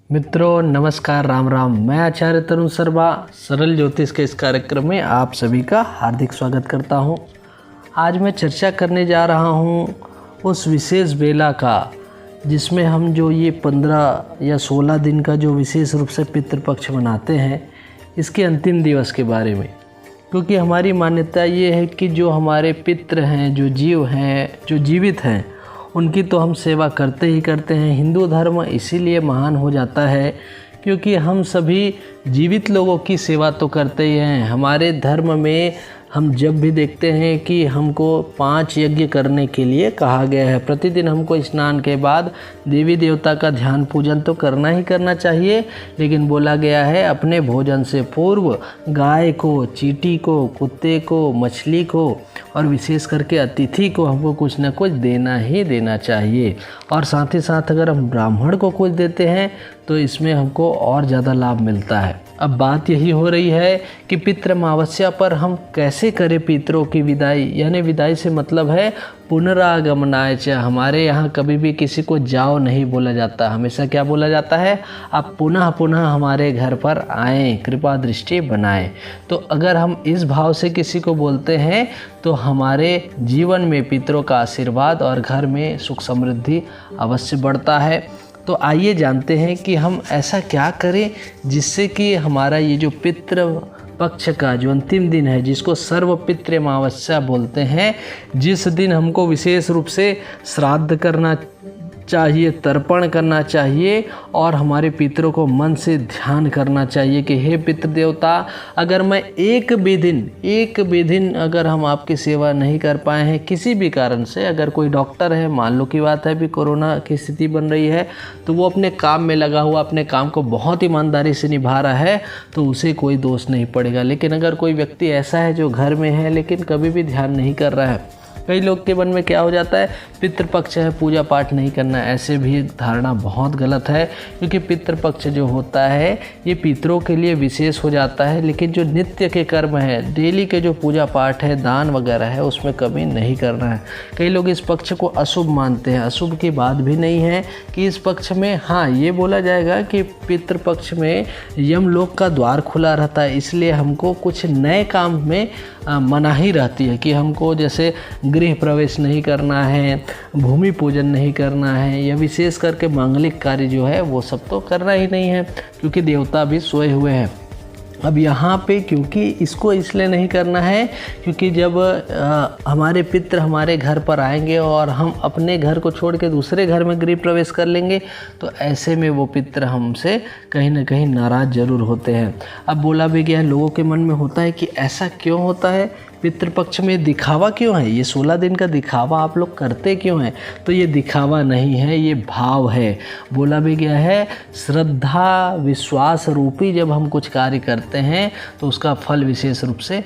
मित्रों नमस्कार, राम राम। मैं आचार्य तरुण शर्मा सरल ज्योतिष के इस कार्यक्रम में आप सभी का हार्दिक स्वागत करता हूं। आज मैं चर्चा करने जा रहा हूं उस विशेष बेला का जिसमें हम जो ये 15 या 16 दिन का जो विशेष रूप से पितृपक्ष मनाते हैं, इसके अंतिम दिवस के बारे में। क्योंकि हमारी मान्यता ये है कि जो हमारे पितृ हैं, जो जीव हैं, जो जीवित हैं, उनकी तो हम सेवा करते ही करते हैं। हिंदू धर्म इसीलिए महान हो जाता है क्योंकि हम सभी जीवित लोगों की सेवा तो करते ही हैं। हमारे धर्म में हम जब भी देखते हैं कि हमको 5 यज्ञ करने के लिए कहा गया है। प्रतिदिन हमको स्नान के बाद देवी देवता का ध्यान पूजन तो करना ही करना चाहिए, लेकिन बोला गया है अपने भोजन से पूर्व गाय को, चींटी को, कुत्ते को, मछली को और विशेष करके अतिथि को हमको कुछ न कुछ देना ही देना चाहिए। और साथ ही साथ अगर हम ब्राह्मण को कुछ देते हैं तो इसमें हमको और ज़्यादा लाभ मिलता है। अब बात यही हो रही है कि पितृ अमावस्या पर हम कैसे करें पितरों की विदाई। यानी विदाई से मतलब है पुनरागमनाय च। हमारे यहाँ कभी भी किसी को जाओ नहीं बोला जाता, हमेशा क्या बोला जाता है, आप पुनः पुनः हमारे घर पर आएँ, कृपा दृष्टि बनाएं। तो अगर हम इस भाव से किसी को बोलते हैं तो हमारे जीवन में पितरों का आशीर्वाद और घर में सुख समृद्धि अवश्य बढ़ता है। तो आइए जानते हैं कि हम ऐसा क्या करें जिससे कि हमारा ये जो पितृ पक्ष का जो अंतिम दिन है, जिसको सर्व पितृ अमावस्या बोलते हैं, जिस दिन हमको विशेष रूप से श्राद्ध करना चाहिए, तर्पण करना चाहिए और हमारे पितरों को मन से ध्यान करना चाहिए कि हे पितृ देवता, अगर मैं एक भी दिन अगर हम आपकी सेवा नहीं कर पाए हैं किसी भी कारण से, अगर कोई डॉक्टर है, मान लो की बात है अभी कोरोना की स्थिति बन रही है, तो वो अपने काम में लगा हुआ अपने काम को बहुत ईमानदारी से निभा रहा है, तो उसे कोई दोष नहीं पड़ेगा। लेकिन अगर कोई व्यक्ति ऐसा है जो घर में है लेकिन कभी भी ध्यान नहीं कर रहा है, कई लोग के मन में क्या हो जाता है, पितृपक्ष है पूजा पाठ नहीं करना। ऐसे भी धारणा बहुत गलत है क्योंकि पितृपक्ष जो होता है ये पितरों के लिए विशेष हो जाता है, लेकिन जो नित्य के कर्म है, डेली के जो पूजा पाठ है, दान वगैरह है, उसमें कमी नहीं करना है। कई लोग इस पक्ष को अशुभ मानते हैं। अशुभ की बात भी नहीं है कि इस पक्ष में, हाँ ये बोला जाएगा कि पितृपक्ष में यमलोक का द्वार खुला रहता है, इसलिए हमको कुछ नए काम में मनाही रहती है कि हमको जैसे गृह प्रवेश नहीं करना है, भूमि पूजन नहीं करना है, या विशेष करके मांगलिक कार्य जो है वो सब तो करना ही नहीं है क्योंकि देवता भी सोए हुए हैं। अब यहाँ पे क्योंकि इसको इसलिए नहीं करना है क्योंकि जब हमारे पितृ हमारे घर पर आएंगे और हम अपने घर को छोड़ के दूसरे घर में गृह प्रवेश कर लेंगे तो ऐसे में वो पितृ हमसे कहीं ना कहीं नाराज़ ज़रूर होते हैं। अब बोला भी गया, लोगों के मन में होता है कि ऐसा क्यों होता है, पितृपक्ष में दिखावा क्यों है, ये 16 दिन का दिखावा आप लोग करते क्यों हैं? तो ये दिखावा नहीं है, ये भाव है। बोला भी गया है श्रद्धा विश्वास रूपी जब हम कुछ कार्य करते हैं तो उसका फल विशेष रूप से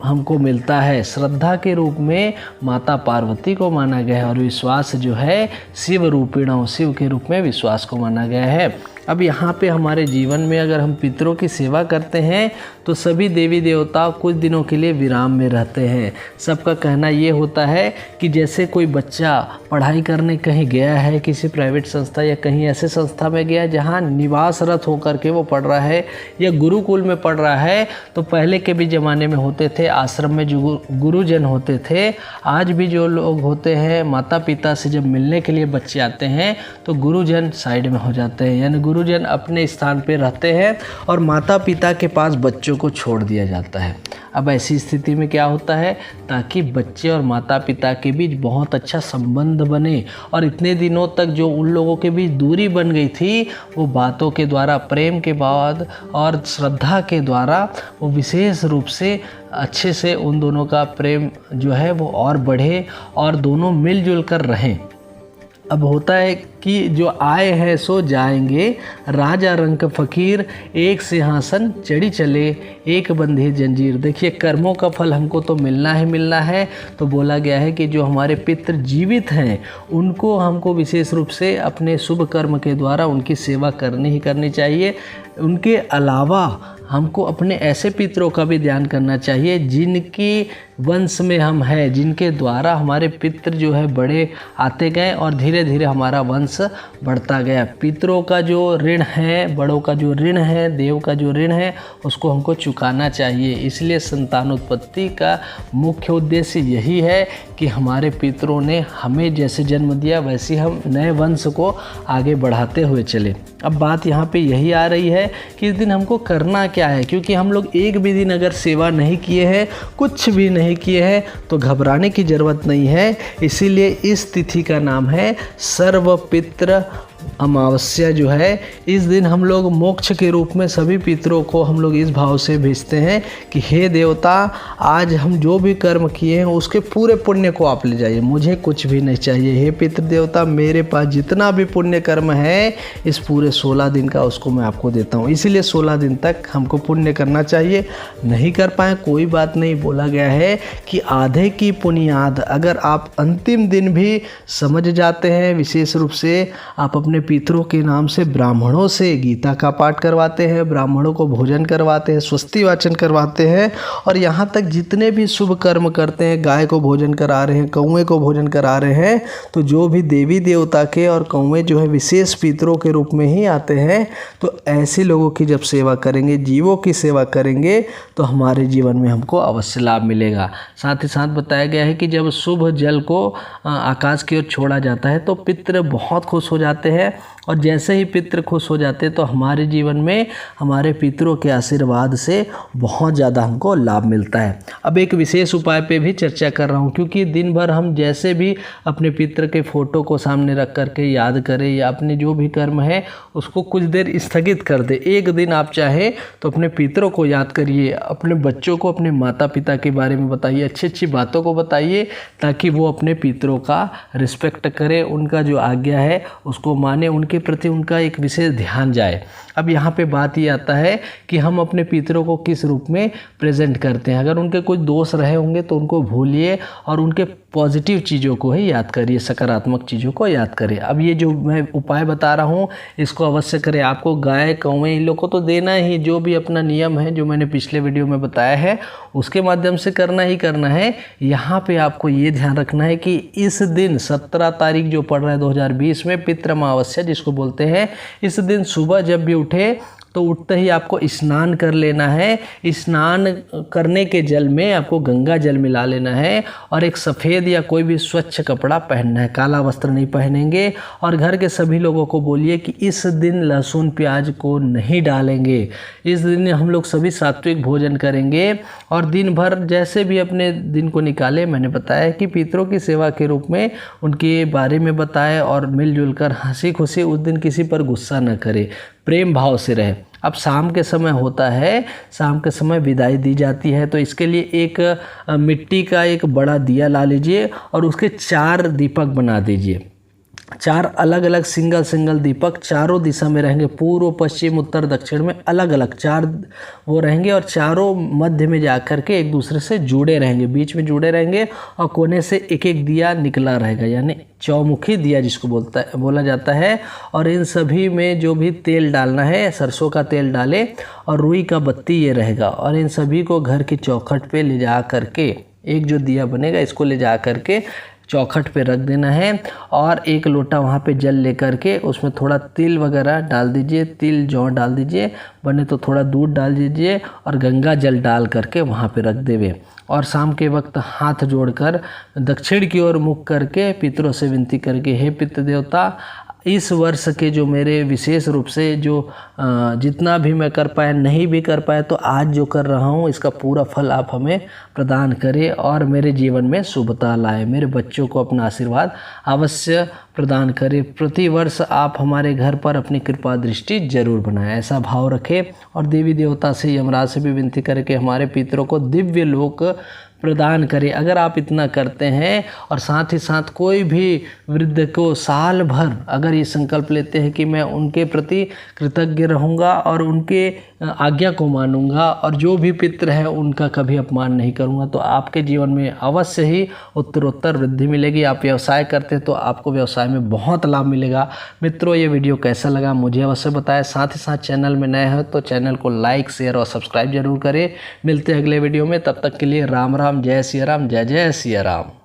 हमको मिलता है। श्रद्धा के रूप में माता पार्वती को माना गया है और विश्वास जो है शिव रूपिणों, शिव के रूप में विश्वास को माना गया है। अब यहाँ पे हमारे जीवन में अगर हम पितरों की सेवा करते हैं तो सभी देवी देवता कुछ दिनों के लिए विराम में रहते हैं। सबका कहना ये होता है कि जैसे कोई बच्चा पढ़ाई करने कहीं गया है, किसी प्राइवेट संस्था या कहीं ऐसे संस्था में गया जहाँ निवासरत होकर के वो पढ़ रहा है या गुरुकुल में पढ़ रहा है, तो पहले के भी ज़माने में होते थे, आश्रम में जो गुरुजन होते थे, आज भी जो लोग होते हैं, माता पिता से जब मिलने के लिए बच्चे आते हैं तो गुरुजन साइड में हो जाते हैं, यानी गुरुजन अपने स्थान पे रहते हैं और माता पिता के पास बच्चों को छोड़ दिया जाता है। अब ऐसी स्थिति में क्या होता है, ताकि बच्चे और माता पिता के बीच बहुत अच्छा संबंध बने और इतने दिनों तक जो उन लोगों के बीच दूरी बन गई थी वो बातों के द्वारा, प्रेम के बाद और श्रद्धा के द्वारा वो विशेष रूप से अच्छे से उन दोनों का प्रेम जो है वो और बढ़े और दोनों मिलजुल कर रहें। अब होता है कि जो आए हैं सो जाएंगे, राजा रंक फ़कीर एक सिंहासन चढ़ी चले, एक बंधे जंजीर। देखिए कर्मों का फल हमको तो मिलना ही मिलना है। तो बोला गया है कि जो हमारे पितृ जीवित हैं उनको हमको विशेष रूप से अपने शुभ कर्म के द्वारा उनकी सेवा करनी ही करनी चाहिए। उनके अलावा हमको अपने ऐसे पितरों का भी ध्यान करना चाहिए जिनके वंश में हम हैं, जिनके द्वारा हमारे पितृ जो है बड़े आते गए और धीरे धीरे हमारा वंश वंश बढ़ता गया। पितरों का जो ऋण है, बड़ों का जो ऋण है, देव का जो ऋण है, उसको हमको चुकाना चाहिए। इसलिए संतानोत्पत्ति का मुख्य उद्देश्य यही है कि हमारे पितरों ने हमें जैसे जन्म दिया वैसे हम नए वंश को आगे बढ़ाते हुए चले। अब बात यहाँ पे यही आ रही है कि इस दिन हमको करना क्या है, क्योंकि हम लोग एक भी दिन अगर सेवा नहीं किए हैं, कुछ भी नहीं किए हैं, तो घबराने की ज़रूरत नहीं है। इसीलिए इस तिथि का नाम है सर्वपितृ अमावस्या जो है। इस दिन हम लोग मोक्ष के रूप में सभी पितरों को हम लोग इस भाव से भेजते हैं कि हे देवता, आज हम जो भी कर्म किए हैं उसके पूरे पुण्य को आप ले जाइए, मुझे कुछ भी नहीं चाहिए। हे पितृ देवता, मेरे पास जितना भी पुण्य कर्म है इस पूरे 16 दिन का उसको मैं आपको देता हूँ। इसीलिए 16 दिन तक हमको पुण्य करना चाहिए। नहीं कर पाए कोई बात नहीं, बोला गया है कि आधे की पुण्याद अगर आप अंतिम दिन भी समझ जाते हैं, विशेष रूप से आप अपने पितरों के नाम से ब्राह्मणों से गीता का पाठ करवाते हैं, ब्राह्मणों को भोजन करवाते हैं, स्वस्ति वाचन करवाते हैं, और यहाँ तक जितने भी शुभ कर्म करते हैं, गाय को भोजन करा रहे हैं, कौवे को भोजन करा रहे हैं, तो जो भी देवी देवता के और कौवे जो है विशेष पितरों के रूप में ही आते हैं, तो ऐसे लोगों की जब सेवा करेंगे, जीवों की सेवा करेंगे, तो हमारे जीवन में हमको अवश्य लाभ मिलेगा। साथ ही साथ बताया गया है कि जब शुभ जल को आकाश की ओर छोड़ा जाता है तो पितृ बहुत खुश हो जाते हैं, और जैसे ही पितृ खुश हो जाते तो हमारे जीवन में हमारे पितरों के आशीर्वाद से बहुत ज़्यादा हमको लाभ मिलता है। अब एक विशेष उपाय पे भी चर्चा कर रहा हूँ, क्योंकि दिन भर हम जैसे भी अपने पितृ के फ़ोटो को सामने रख करके याद करें या अपने जो भी कर्म है उसको कुछ देर स्थगित कर दे। एक दिन आप चाहे तो अपने पितरों को याद करिए, अपने बच्चों को अपने माता पिता के बारे में बताइए, अच्छी अच्छी बातों को बताइए, ताकि वो अपने पितरों का रिस्पेक्ट करें, उनका जो आज्ञा है उसको माने, उनके प्रति उनका एक विशेष ध्यान जाए। अब यहाँ पे बात ये आता है कि हम अपने पितरों को किस रूप में प्रेजेंट करते हैं। अगर उनके कुछ दोष रहे होंगे तो उनको भूलिए और उनके पॉजिटिव चीज़ों को ही याद करिए, सकारात्मक चीज़ों को याद करिए। अब ये जो मैं उपाय बता रहा हूँ इसको अवश्य करें। आपको गाय कौवे इन लोग को तो देना ही, जो भी अपना नियम है जो मैंने पिछले वीडियो में बताया है उसके माध्यम से करना ही करना है। यहाँ पे आपको ये ध्यान रखना है कि इस दिन 17 तारीख जो पड़ रहा है 2020 में पितृ अमावस्या जिसको बोलते हैं, इस दिन सुबह जब भी उठे तो उठते ही आपको स्नान कर लेना है। स्नान करने के जल में आपको गंगा जल मिला लेना है और एक सफ़ेद या कोई भी स्वच्छ कपड़ा पहनना है, काला वस्त्र नहीं पहनेंगे। और घर के सभी लोगों को बोलिए कि इस दिन लहसुन प्याज को नहीं डालेंगे। इस दिन हम लोग सभी सात्विक भोजन करेंगे और दिन भर जैसे भी अपने दिन को निकाले, मैंने बताया कि पितरों की सेवा के रूप में उनके बारे में बताए और मिलजुल कर हंसी खुशी उस दिन किसी पर गुस्सा न करे, प्रेम भाव से रहे। अब शाम के समय होता है, शाम के समय विदाई दी जाती है, तो इसके लिए एक मिट्टी का एक बड़ा दिया ला लीजिए और उसके 4 दीपक बना दीजिए। 4 अलग अलग सिंगल दीपक चारों दिशा में रहेंगे, पूर्व पश्चिम उत्तर दक्षिण में अलग अलग 4 वो रहेंगे और चारों मध्य में जा कर के एक दूसरे से जुड़े रहेंगे, बीच में जुड़े रहेंगे और कोने से एक एक दिया निकला रहेगा, यानी चौमुखी दिया जिसको बोला जाता है। और इन सभी में जो भी तेल डालना है, सरसों का तेल डालें और रुई का बत्ती ये रहेगा, और इन सभी को घर की चौखट पे ले जा करके, एक जो दिया बनेगा इसको ले जा करके चौखट पे रख देना है और एक लोटा वहाँ पे जल लेकर के उसमें थोड़ा तिल वगैरह डाल दीजिए, तिल जौ डाल दीजिए, बने तो थोड़ा दूध डाल दीजिए और गंगा जल डाल करके वहाँ पे रख देवे। और शाम के वक्त हाथ जोड़कर दक्षिण की ओर मुख करके पितरों से विनती करके, हे पितृ देवता, इस वर्ष के जो मेरे विशेष रूप से जो जितना भी मैं कर पाया, नहीं भी कर पाया, तो आज जो कर रहा हूँ इसका पूरा फल आप हमें प्रदान करें और मेरे जीवन में शुभता लाए, मेरे बच्चों को अपना आशीर्वाद अवश्य प्रदान करें। प्रति वर्ष आप हमारे घर पर अपनी कृपा दृष्टि जरूर बनाएं, ऐसा भाव रखें। और देवी देवता से, यमराज से भी विनती करें कि हमारे पितरों को दिव्य लोक प्रदान करें। अगर आप इतना करते हैं और साथ ही साथ कोई भी वृद्ध को साल भर अगर ये संकल्प लेते हैं कि मैं उनके प्रति कृतज्ञ रहूँगा और उनके आज्ञा को मानूंगा और जो भी पितृ है उनका कभी अपमान नहीं करूँगा, तो आपके जीवन में अवश्य ही उत्तरोत्तर वृद्धि मिलेगी। आप व्यवसाय करते हैं तो आपको व्यवसाय में बहुत लाभ मिलेगा। मित्रों, ये वीडियो कैसा लगा मुझे अवश्य बताएं। साथ ही साथ चैनल में नए हैं तो चैनल को लाइक, शेयर और सब्सक्राइब जरूर करें। मिलते हैं अगले वीडियो में, तब तक के लिए राम राम, जय सिया राम, जय जय सिया राम।